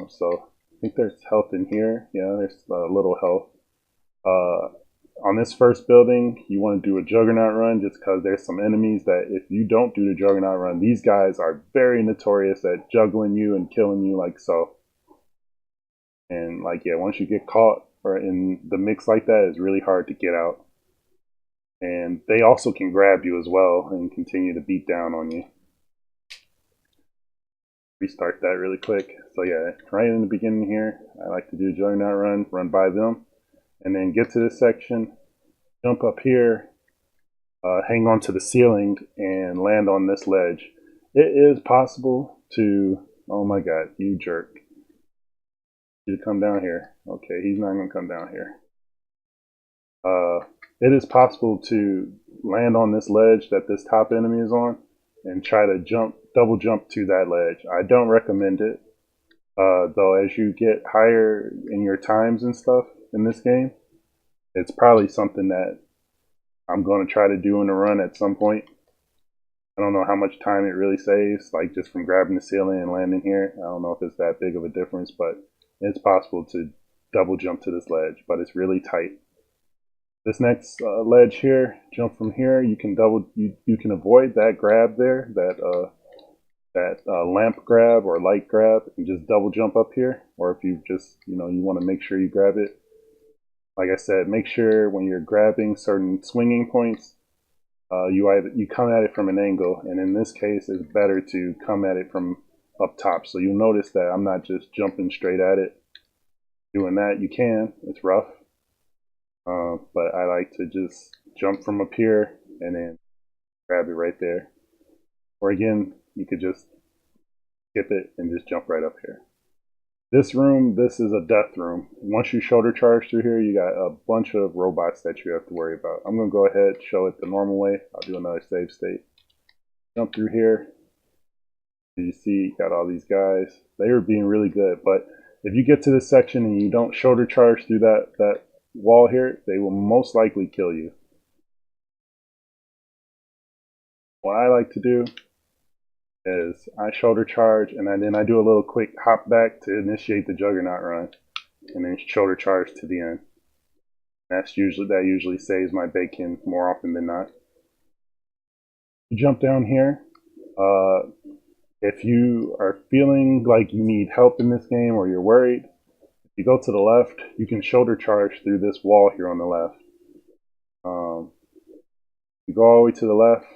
So I think there's health in here. Yeah, there's a little health. On this first building, you want to do a Juggernaut run just because there's some enemies that if you don't do the Juggernaut run, these guys are very notorious at juggling you and killing you like so. And like, yeah, once you get caught or in the mix like that, it's really hard to get out. And they also can grab you as well and continue to beat down on you. Restart that really quick. So yeah, right in the beginning here, I like to do a Juggernaut run by them, and then get to this section, jump up here, hang on to the ceiling, and land on this ledge. It is possible to, oh my god, you jerk. You to come down here. Okay, he's not going to come down here. It is possible to land on this ledge that this top enemy is on and try to double jump to that ledge. I don't recommend it, though. As you get higher in your times and stuff in this game, it's probably something that I'm going to try to do in a run at some point. I don't know how much time it really saves, like just from grabbing the ceiling and landing here. I don't know if it's that big of a difference, but it's possible to double jump to this ledge, but it's really tight. This next ledge here, jump from here. You can you can avoid that grab there, that lamp grab or light grab, and just double jump up here. Or if you just you want to make sure you grab it. Like I said, make sure when you're grabbing certain swinging points, you come at it from an angle, and in this case, it's better to come at it from up top. So you'll notice that I'm not just jumping straight at it. Doing that, you can. It's rough. But I like to just jump from up here and then grab it right there. Or again, you could just skip it and just jump right up here. This room, this is a death room. Once you shoulder charge through here, you got a bunch of robots that you have to worry about. I'm going to go ahead and show it the normal way. I'll do another save state. Jump through here. As you see, you got all these guys. They are being really good, but if you get to this section and you don't shoulder charge through that wall here, they will most likely kill you. What I like to do is I shoulder charge and then I do a little quick hop back to initiate the Juggernaut run, and then shoulder charge to the end. That usually saves my bacon more often than not. You jump down here. If you are feeling like you need help in this game or you're worried, if you go to the left, you can shoulder charge through this wall here on the left. You go all the way to the left.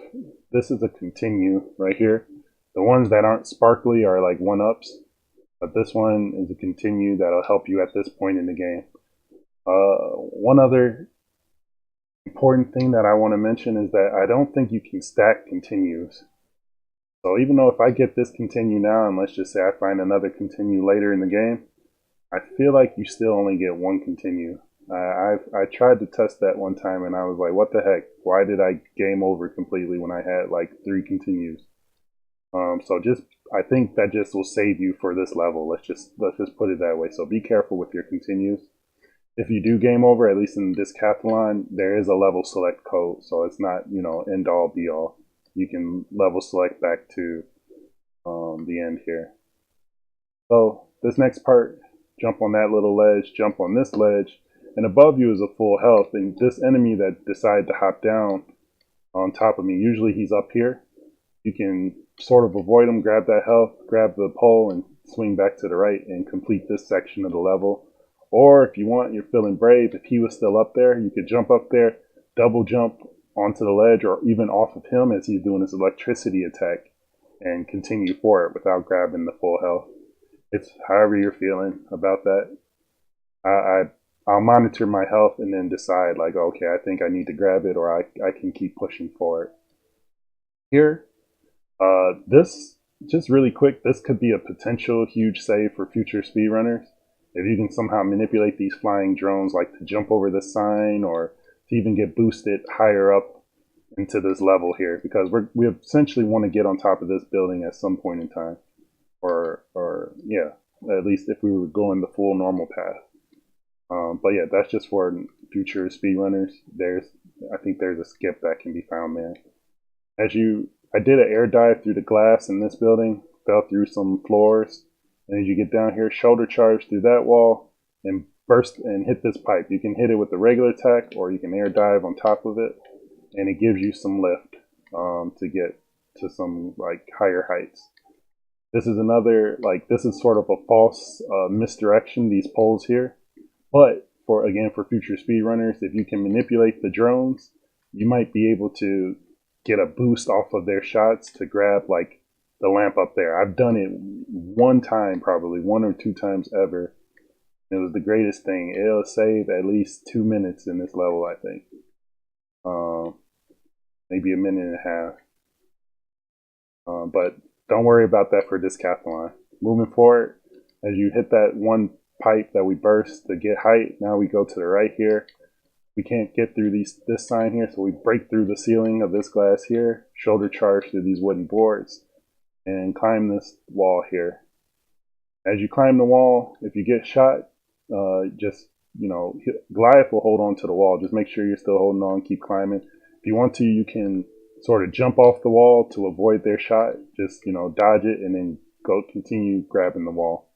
This is a continue right here. The ones that aren't sparkly are like 1-ups, but this one is a continue that'll help you at this point in the game. One other important thing that I want to mention is that I don't think you can stack continues. So even though if I get this continue now, and let's just say I find another continue later in the game, I feel like you still only get one continue. I tried to test that one time and I was like, what the heck? Why did I game over completely when I had like 3 continues? So I think that just will save you for this level. Let's just put it that way. So be careful with your continues. If you do game over, at least in this Decathlon, there is a level select code, so it's not end all be all. You can level select back to the end here. So this next part, jump on that little ledge, jump on this ledge, and above you is a full health. And this enemy that decided to hop down on top of me, usually he's up here. You can sort of avoid him, grab that health, grab the pole, and swing back to the right and complete this section of the level. Or if you want, you're feeling brave, if he was still up there, you could jump up there, double jump onto the ledge or even off of him as he's doing his electricity attack and continue forward without grabbing the full health. It's however you're feeling about that. I'll monitor my health and then decide like, okay, I think I need to grab it or I can keep pushing forward. Here, this, just really quick, this could be a potential huge save for future speedrunners. If you can somehow manipulate these flying drones like to jump over the sign or to even get boosted higher up into this level here, because we essentially want to get on top of this building at some point in time, or yeah, at least if we were going the full normal path. But yeah, that's just for future speedrunners. I think there's a skip that can be found there. I did an air dive through the glass in this building, fell through some floors, And as you get down here, shoulder charge through that wall and burst and hit this pipe. You can hit it with the regular attack, or you can air dive on top of it, and it gives you some lift to get to some like higher heights. This is another, like, this is sort of a false misdirection, these poles here. But for future speedrunners, if you can manipulate the drones, you might be able to get a boost off of their shots to grab like the lamp up there. I've done it one time, probably one or two times ever. It was the greatest thing. It'll save at least 2 minutes in this level, I think. Maybe a minute and a half. But don't worry about that for Decathlon. Moving forward, as you hit that one pipe that we burst to get height, now we go to the right here. We can't get through this sign here, so we break through the ceiling of this glass here, shoulder charge through these wooden boards, and climb this wall here. As you climb the wall, if you get shot, just, Goliath will hold on to the wall. Just make sure you're still holding on, keep climbing. If you want to, you can sort of jump off the wall to avoid their shot. Just, dodge it and then continue grabbing the wall.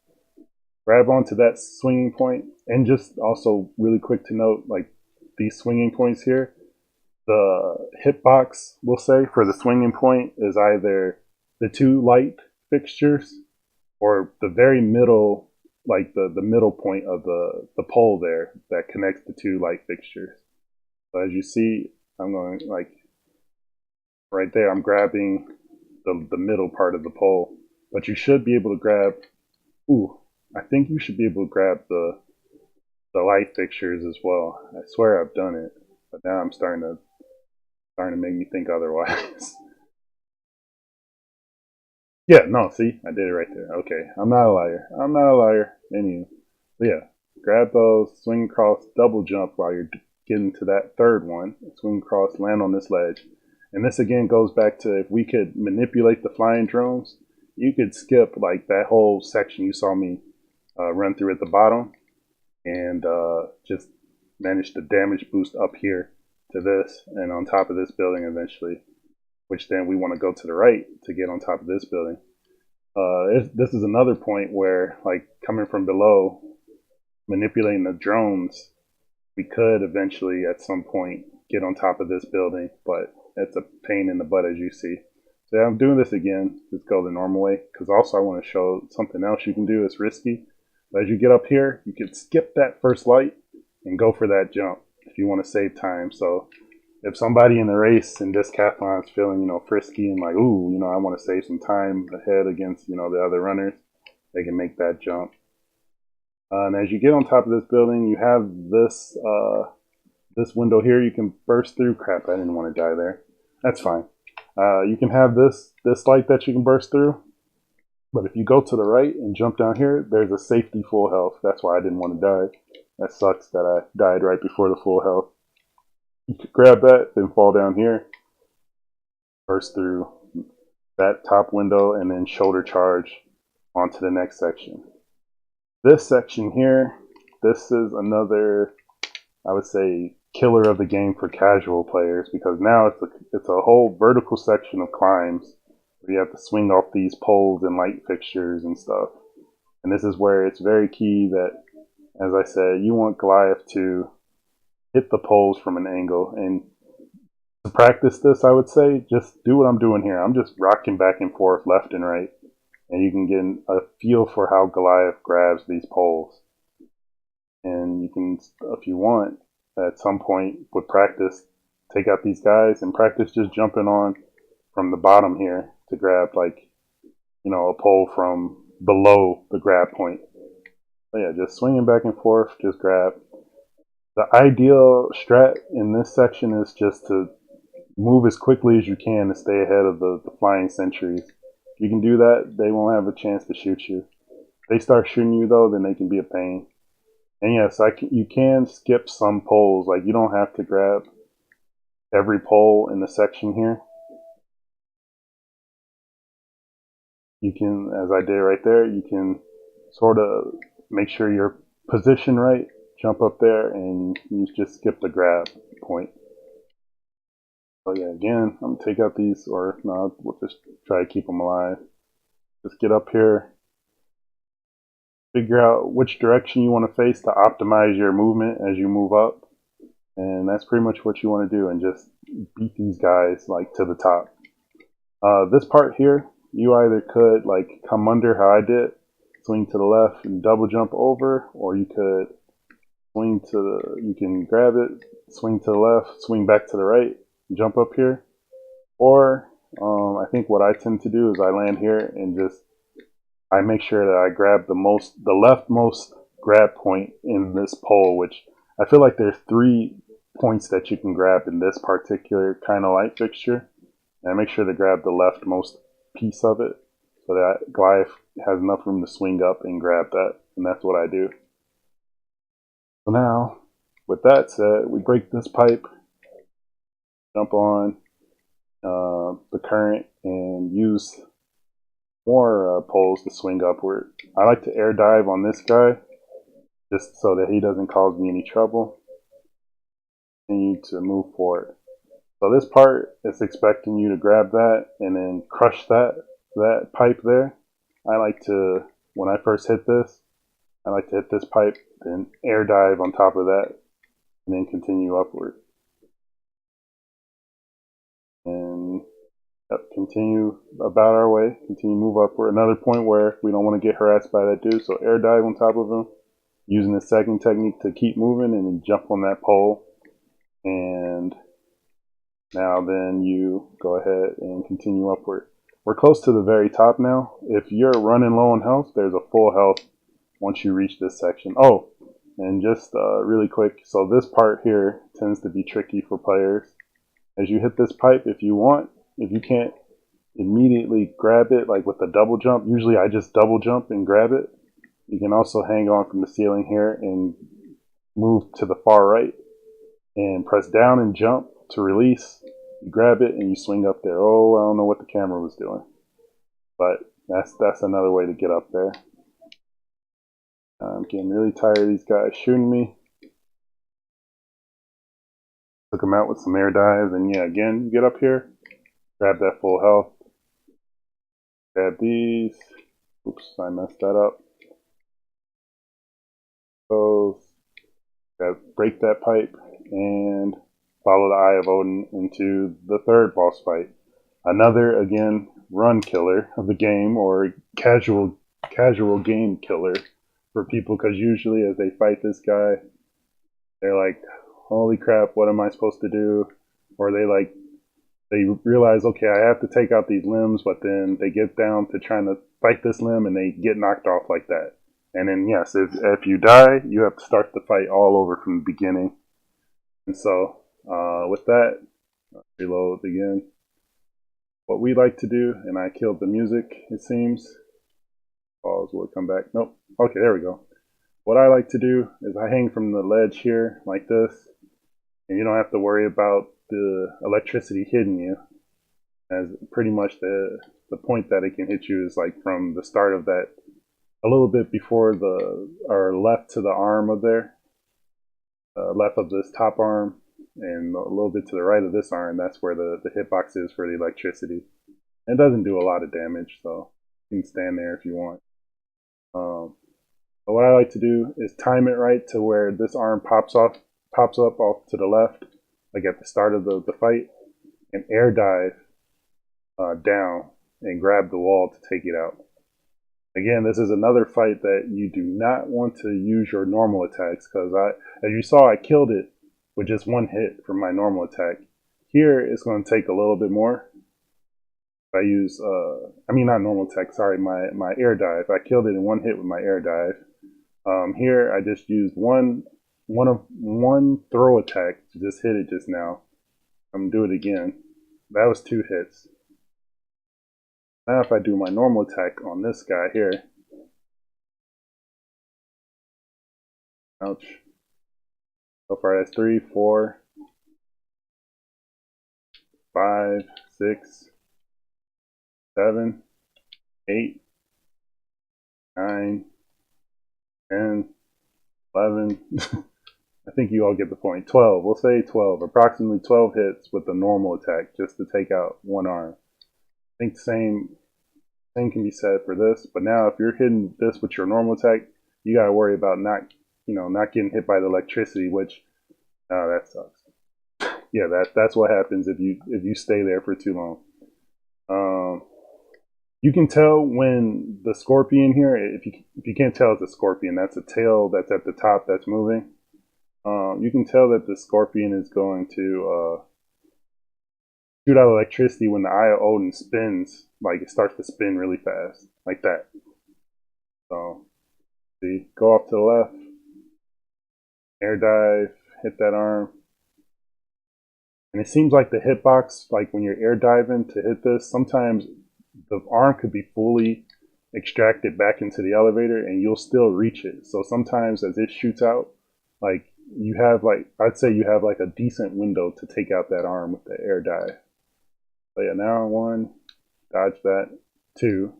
Grab onto that swinging point, and just also really quick to note, like these swinging points here, the hitbox, we'll say, for the swinging point is either the two light fixtures or the very middle, like the middle point of the pole there that connects the two light fixtures. So as you see, I'm going like right there, I'm grabbing the middle part of the pole, but you should be able to grab, I think you should be able to grab the light fixtures as well. I swear I've done it, but now I'm starting to make me think otherwise. Yeah, no, see, I did it right there. Okay, I'm not a liar. I'm not a liar. Anyway, yeah, grab those, swing across, double jump while you're getting to that third one. Swing across, land on this ledge. And this again goes back to, if we could manipulate the flying drones, you could skip like that whole section you saw me run through at the bottom, and just manage to damage boost up here to this and on top of this building eventually, which then we want to go to the right to get on top of this building. This is another point where, like, coming from below, manipulating the drones, we could eventually at some point get on top of this building, but it's a pain in the butt, as you see. So yeah, I'm doing this again. Let's go the normal way, because also I want to show something else you can do. It's risky. But as you get up here, you can skip that first light and go for that jump if you want to save time. So if somebody in the race in this decathlon is feeling, frisky and like, ooh, I want to save some time ahead against, the other runners, they can make that jump. And as you get on top of this building, you have this window here you can burst through. Crap, I didn't want to die there. That's fine. You can have this light that you can burst through. But if you go to the right and jump down here, there's a safety full health. That's why I didn't want to die. That sucks that I died right before the full health. You could grab that, then fall down here, burst through that top window, and then shoulder charge onto the next section. This section here, this is another, I would say, killer of the game for casual players, because now it's a whole vertical section of climbs where you have to swing off these poles and light fixtures and stuff. And this is where it's very key that, as I said, you want Goliath to hit the poles from an angle. And to practice this, I would say, just do what I'm doing here. I'm just rocking back and forth left and right, and you can get a feel for how Goliath grabs these poles. And you can, if you want, at some point with practice, take out these guys and practice just jumping on from the bottom here to grab, like, a pole from below the grab point. So yeah, just swinging back and forth, just grab. The ideal strat in this section is just to move as quickly as you can to stay ahead of the flying sentries. If you can do that, they won't have a chance to shoot you. If they start shooting you, though, then they can be a pain. And yes, you can skip some poles. Like, you don't have to grab every pole in the section here. You can, as I did right there, you can sort of make sure you're positioned right, jump up there, and you just skip the grab point. So yeah, again, I'm going to take out these, or no, we'll just try to keep them alive. Just get up here, figure out which direction you want to face to optimize your movement as you move up. And that's pretty much what you want to do, and just beat these guys like to the top. This part here, you either could like come under how I did, swing to the left and double jump over, or you could swing to the, you can grab it, swing to the left, swing back to the right, jump up here. Or I think what I tend to do is I land here and just I make sure that I grab the leftmost grab point in this pole, which I feel like there's 3 points that you can grab in this particular kind of light fixture. And I make sure to grab the leftmost piece of it so that Goliath has enough room to swing up and grab that. And that's what I do. So now, with that said, we break this pipe, jump on the current, and use more poles to swing upward. I like to air dive on this guy just so that he doesn't cause me any trouble. Continue to move forward. So this part is expecting you to grab that and then crush that pipe there. I like to, when I first hit this, I like to hit this pipe, then air dive on top of that, and then continue upward. And continue about our way, continue move upward. Another point where we don't want to get harassed by that dude, so air dive on top of him, using the second technique to keep moving, and then jump on that pole. And now then you go ahead and continue upward. We're close to the very top now. If you're running low on health, there's a full health once you reach this section. Oh, and just really quick, so this part here tends to be tricky for players. As you hit this pipe, if you can't immediately grab it, like with a double jump, usually I just double jump and grab it. You can also hang on from the ceiling here and move to the far right and press down and jump to release. You grab it and you swing up there. Oh, I don't know what the camera was doing, but that's another way to get up there. I'm getting really tired of these guys shooting me. Took them out with some air dives, and yeah, again, you get up here, grab that full health, grab these. Oops, I messed that up. So, break that pipe and follow the Eye of Odin into the third boss fight. Another, again, run killer of the game, or casual game killer for people, because usually as they fight this guy, they're like, holy crap, what am I supposed to do? Or they realize, okay, I have to take out these limbs, but then they get down to trying to fight this limb and they get knocked off like that. And then, yes, if you die, you have to start the fight all over from the beginning. And so, with that, reload again. What we like to do, and I killed the music, it seems. Pause, will it come back? Nope. Okay, there we go. What I like to do is I hang from the ledge here, like this, and you don't have to worry about the electricity hitting you. As pretty much the point that it can hit you is like from the start of that, a little bit before or left to the arm of there, left of this top arm, and a little bit to the right of this arm. That's where the hitbox is for the electricity. It doesn't do a lot of damage, so you can stand there if you want. But what I like to do is time it right to where this arm pops up off to the left, like at the start of the fight, and air dive down and grab the wall to take it out. Again, this is another fight that you do not want to use your normal attacks, because as you saw, I killed it with just one hit from my normal attack. Here, it's going to take a little bit more. I use, not normal attack, sorry, my air dive. I killed it in one hit with my air dive. Here, I just used one throw attack to just hit it just now. I'm going to do it again. That was 2 hits. Now if I do my normal attack on this guy here. Ouch. So far that's 3, 4, 5, 6, 7, 8, 9, 10, 11. I think you all get the point. 12. We'll say 12. Approximately 12 hits with the normal attack just to take out one arm. I think the same can be said for this, but now if you're hitting this with your normal attack, you got to worry about not getting hit by the electricity, which that sucks. Yeah, that's what happens if you stay there for too long. Um, you can tell when the scorpion here, if you can't tell it's a scorpion, that's a tail that's at the top that's moving. You can tell that the scorpion is going to shoot out electricity when the Eye of Odin spins, like it starts to spin really fast, like that. So, see, go off to the left, air dive, hit that arm. And it seems like the hitbox, like when you're air diving to hit this, sometimes the arm could be fully extracted back into the elevator and you'll still reach it. So sometimes as it shoots out, like you have like, I'd say you have like a decent window to take out that arm with the air dive. So yeah, now 1, dodge that, 2,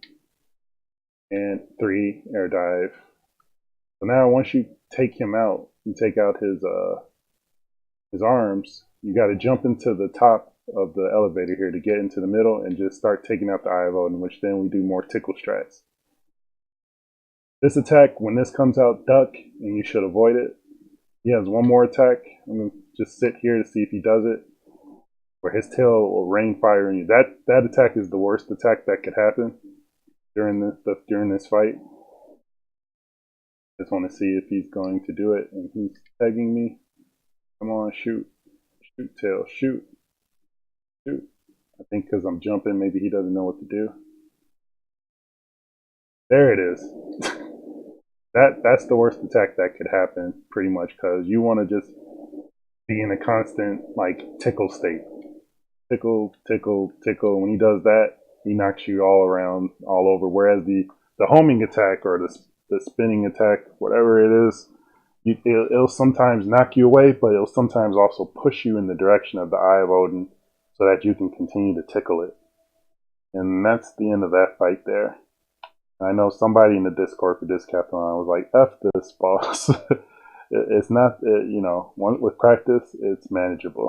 and 3, air dive. So now once you take him out, you take out his arms, you got to jump into the top of the elevator here to get into the middle and just start taking out the Eye of Odin, which then we do more tickle strats. This attack, when this comes out, duck, and you should avoid it. He has one more attack. I'm going to just sit here to see if he does it, where his tail will rain fire on you. That attack is the worst attack that could happen during this fight. Just want to see if he's going to do it, and he's tagging me. Come on, shoot. Shoot, tail, shoot. Shoot. I think because I'm jumping, maybe he doesn't know what to do. There it is. That's the worst attack that could happen, pretty much, because you want to just be in a constant, like, tickle state. Tickle, tickle, tickle. When he does that, he knocks you all around, all over. Whereas the homing attack or the spinning attack, whatever it is, it'll sometimes knock you away, but it'll sometimes also push you in the direction of the Eye of Odin so that you can continue to tickle it. And that's the end of that fight there. I know somebody in the Discord for Discathlon was like, F this boss. It's not, with practice, it's manageable.